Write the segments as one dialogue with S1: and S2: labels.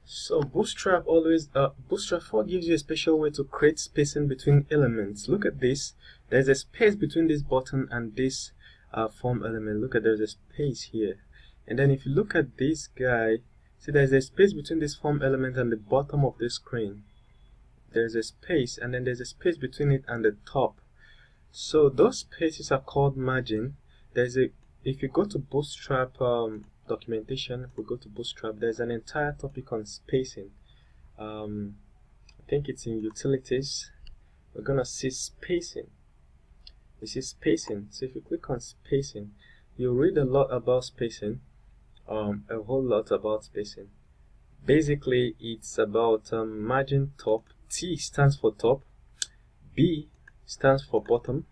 S1: So Bootstrap 4 gives you a special way to create spacing between elements. Look at this. There's a space between this button and this form element. Look at, there's a space here. And then if you look at this guy, see there's a space between this form element and the bottom of the screen. There's a space, and then there's a space between it and the top. So those spaces are called margin. If you go to Bootstrap documentation, if we go to Bootstrap, there's an entire topic on spacing. I think it's in utilities. We're gonna see spacing. This is spacing. So if you click on spacing, you'll read a lot about spacing, a whole lot about spacing. Basically, it's about margin top. T stands for top, B stands for bottom,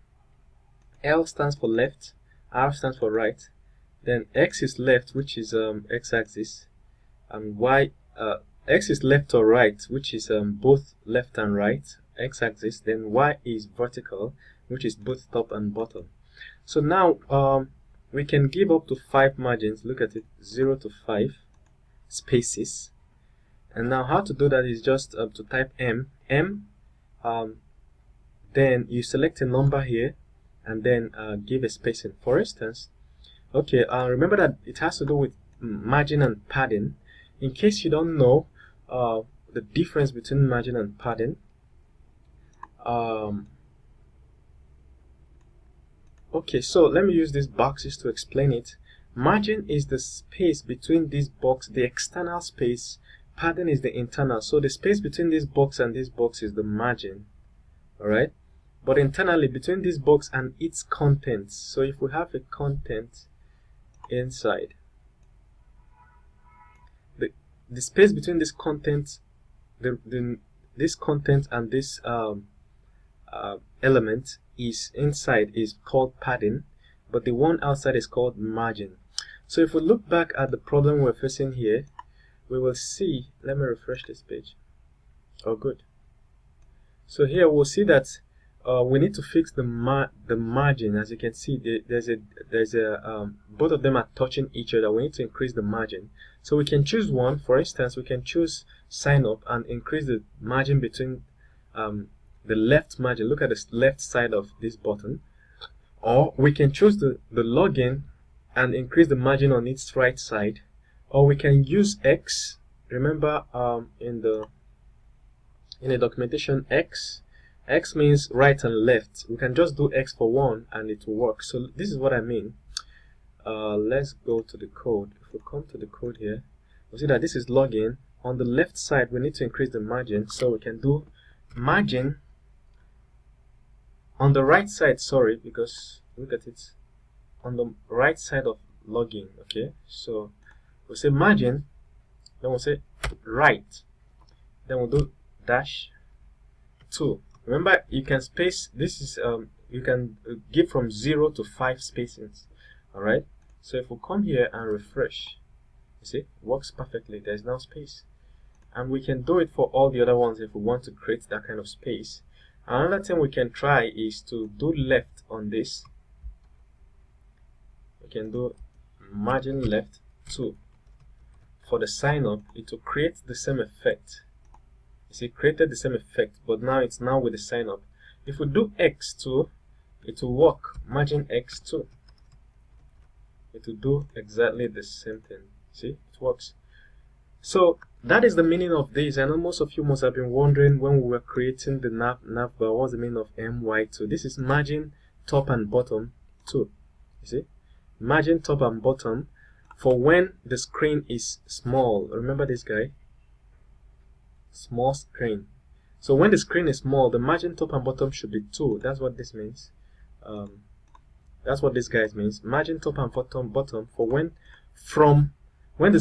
S1: L stands for left, R stands for right, then X is left, which is x-axis, and Y, X is left or right, which is both left and right, x-axis, then Y is vertical, which is both top and bottom. So now we can give up to 5 margins. Look at it, 0 to 5 spaces. And now how to do that is just to type M, then you select a number here, and then give a spacing. For instance, okay, remember that it has to do with margin and padding. In case you don't know the difference between margin and padding, okay, so let me use these boxes to explain it. Margin is the space between this box, the external space. Padding is the internal. So the space between this box and this box is the margin. Alright? But internally, between this box and its contents. So if we have a content inside, the space between this content, this content and this element is inside is called padding, but the one outside is called margin. So if we look back at the problem we're facing here, we will see, let me refresh this page. Oh, good. So here we'll see that we need to fix the margin. As you can see, there's a both of them are touching each other. We need to increase the margin. So we can choose one. For instance, we can choose sign up and increase the margin between the left margin. Look at the left side of this button. Or we can choose the login and increase the margin on its right side. Or we can use X. Remember, in the documentation, X means right and left. We can just do X for one and it will work. So this is what I mean. Let's go to the code. If we come to the code here, we'll see that this is login. On the left side, we need to increase the margin, so we can do margin. On the right side, sorry, because look at it, on the right side of login. Okay, so we'll say margin, then we'll say right, then we'll do dash 2. Remember, you can space, this is you can give from 0 to 5 spacings. Alright, so if we come here and refresh, you see, it works perfectly. There's now space, and we can do it for all the other ones if we want to create that kind of space. Another thing we can try is to do left on this. We can do margin left 2. For the sign up, it will create the same effect. You see, it created the same effect, but now it's now with the sign up. If we do X2, it will work. Margin X2. It will do exactly the same thing. See, it works. So that is the meaning of this. I know most of you must have been wondering when we were creating the navbar, what's the meaning of MY2? This is margin top and bottom 2. You see, margin top and bottom for when the screen is small. Remember this guy, small screen. So when the screen is small, the margin top and bottom should be 2. That's what this means. That's what this guy means. Margin top and bottom for when the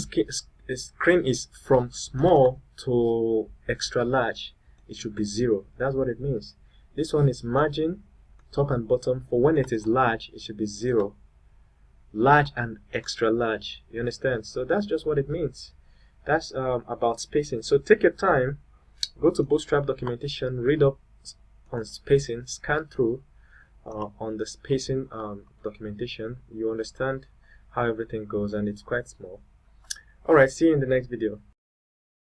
S1: screen is from small to extra large, it should be 0. That's what it means. This one is margin top and bottom for when it is large, it should be 0. Large and extra large. You understand? So that's just what it means. That's about spacing. So take your time, go to Bootstrap documentation, read up on spacing, scan through on the spacing documentation. You understand how everything goes, and it's quite small. Alright, see you in the next video.